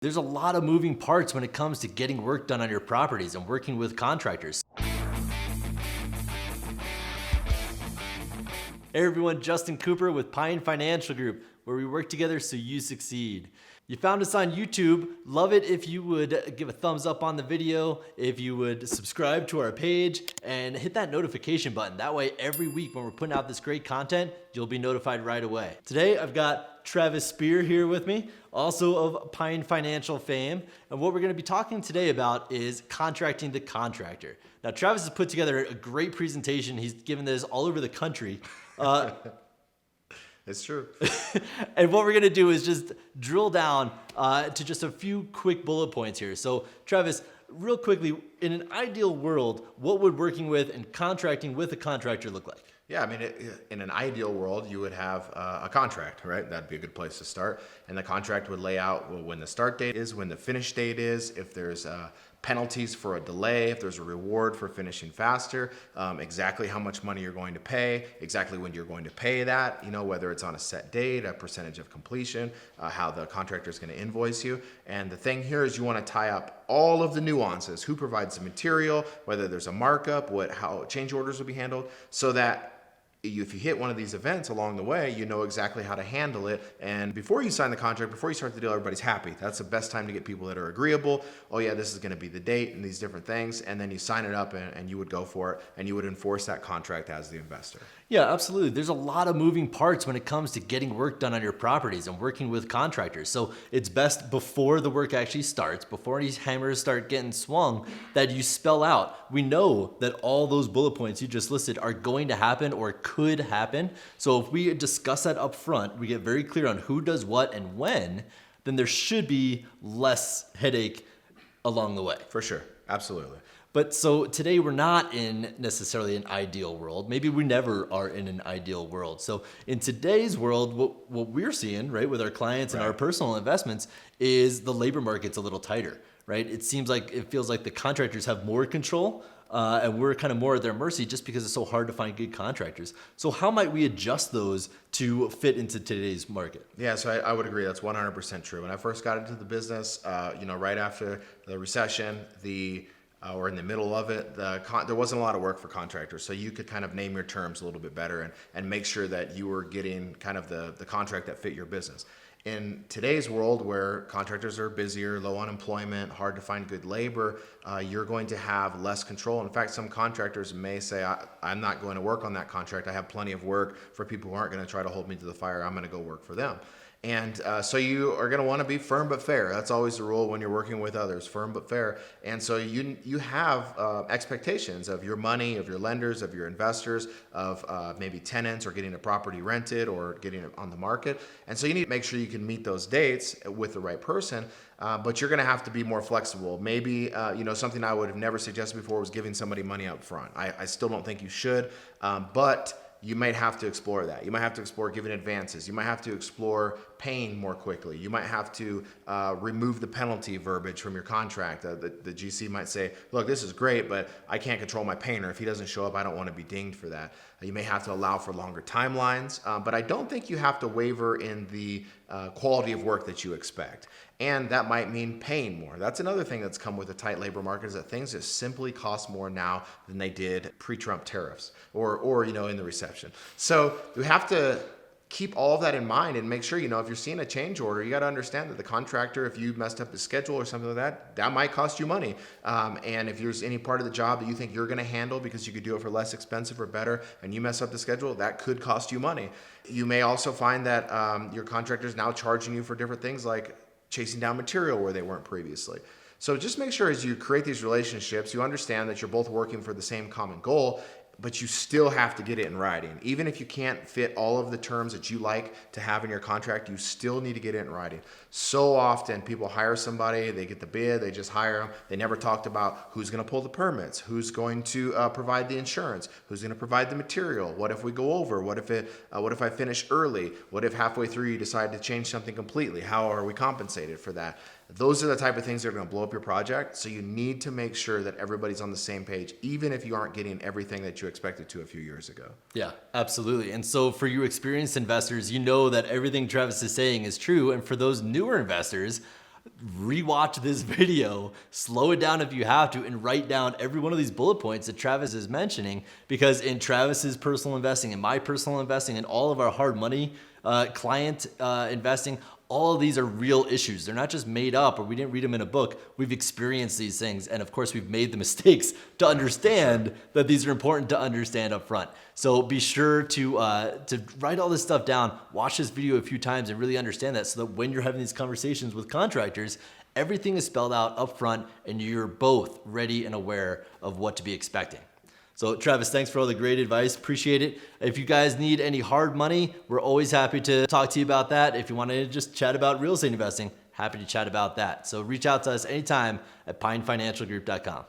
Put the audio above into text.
There's a lot of moving parts when it comes to getting work done on your properties and working with contractors. Hey everyone, Justin Cooper with Pine Financial Group, where we work together so you succeed. You found us on YouTube. Love it if you would give a thumbs up on the video, if you would subscribe to our page, and hit that notification button. That way, every week when we're putting out this great content, you'll be notified right away. Today, I've got Travis Spear here with me, also of Pine Financial fame. And what we're gonna be talking today about is contracting the contractor. Now, Travis has put together a great presentation. He's given this all over the country. It's true. And what we're gonna do is just drill down to just a few quick bullet points here. So Travis, real quickly, in an ideal world, what would working with and contracting with a contractor look like? Yeah, I mean, in an ideal world, you would have a contract, right? That'd be a good place to start. And the contract would lay out when the start date is, when the finish date is, if there's penalties for a delay, if there's a reward for finishing faster, exactly how much money you're going to pay, exactly when you're going to pay that, whether it's on a set date, a percentage of completion, how the contractor is going to invoice you. And the thing here is you want to tie up all of the nuances, who provides the material, whether there's a markup, how change orders will be handled, so that if you hit one of these events along the way, you know exactly how to handle it. And before you sign the contract, before you start the deal, everybody's happy. That's the best time to get people that are agreeable. Oh yeah, this is going to be the date and these different things. And then you sign it up and you would go for it and you would enforce that contract as the investor. Yeah, absolutely. There's a lot of moving parts when it comes to getting work done on your properties and working with contractors. So it's best before the work actually starts, before these hammers start getting swung, that you spell out. We know that all those bullet points you just listed are going to happen or could happen. So if we discuss that up front, we get very clear on who does what and when, then there should be less headache along the way. For sure. Absolutely. But so today we're not in necessarily an ideal world. Maybe we never are in an ideal world. So in today's world, what we're seeing, right, with our clients and our personal investments is the labor market's a little tighter, right? It feels like the contractors have more control and we're kind of more at their mercy just because it's so hard to find good contractors. So how might we adjust those to fit into today's market? Yeah, so I would agree. That's 100% true. When I first got into the business, right after the recession, or in the middle of it, there wasn't a lot of work for contractors. So you could kind of name your terms a little bit better and make sure that you were getting kind of the contract that fit your business. In today's world where contractors are busier, low unemployment, hard to find good labor, you're going to have less control. In fact, some contractors may say, I'm not going to work on that contract. I have plenty of work for people who aren't going to try to hold me to the fire. I'm going to go work for them. And so you are going to want to be firm but fair. That's always the rule when you're working with others, firm but fair. And so you have expectations of your money, of your lenders, of your investors, of maybe tenants or getting a property rented or getting it on the market. And so you need to make sure you can meet those dates with the right person. But you're going to have to be more flexible. Maybe, something I would have never suggested before was giving somebody money up front. I still don't think you should, but you might have to explore that. You might have to explore giving advances. You might have to explore paying more quickly. You might have to remove the penalty verbiage from your contract. The GC might say, look, this is great, but I can't control my painter. If he doesn't show up, I don't want to be dinged for that. You may have to allow for longer timelines, but I don't think you have to waver in the quality of work that you expect. And that might mean paying more. That's another thing that's come with a tight labor market, is that things just simply cost more now than they did pre-Trump tariffs or in the recession. So you have to keep all of that in mind and make sure, if you're seeing a change order, you got to understand that the contractor, if you messed up the schedule or something like that might cost you money. And if there's any part of the job that you think you're going to handle because you could do it for less expensive or better, and you mess up the schedule, that could cost you money. You may also find that your contractor is now charging you for different things like chasing down material where they weren't previously. So just make sure as you create these relationships, you understand that you're both working for the same common goal, but you still have to get it in writing. Even if you can't fit all of the terms that you like to have in your contract, you still need to get it in writing. So often people hire somebody, they get the bid, they just hire them. They never talked about who's going to pull the permits, who's going to provide the insurance, who's going to provide the material. What if we go over? What if I finish early? What if halfway through you decide to change something completely? How are we compensated for that? Those are the type of things that are going to blow up your project. So you need to make sure that everybody's on the same page, even if you aren't getting everything that you expected to a few years ago. Yeah, absolutely. And so for you experienced investors, you know that everything Travis is saying is true. And for those newer investors, rewatch this video, slow it down if you have to, and write down every one of these bullet points that Travis is mentioning, because in Travis's personal investing, in my personal investing, and all of our hard money client investing, all of these are real issues. They're not just made up or we didn't read them in a book. We've experienced these things. And of course, we've made the mistakes to understand that these are important to understand up front. So be sure to write all this stuff down, watch this video a few times and really understand that, so that when you're having these conversations with contractors, everything is spelled out up front and you're both ready and aware of what to be expecting. So Travis, thanks for all the great advice. Appreciate it. If you guys need any hard money, we're always happy to talk to you about that. If you want to just chat about real estate investing, happy to chat about that. So reach out to us anytime at pinefinancialgroup.com.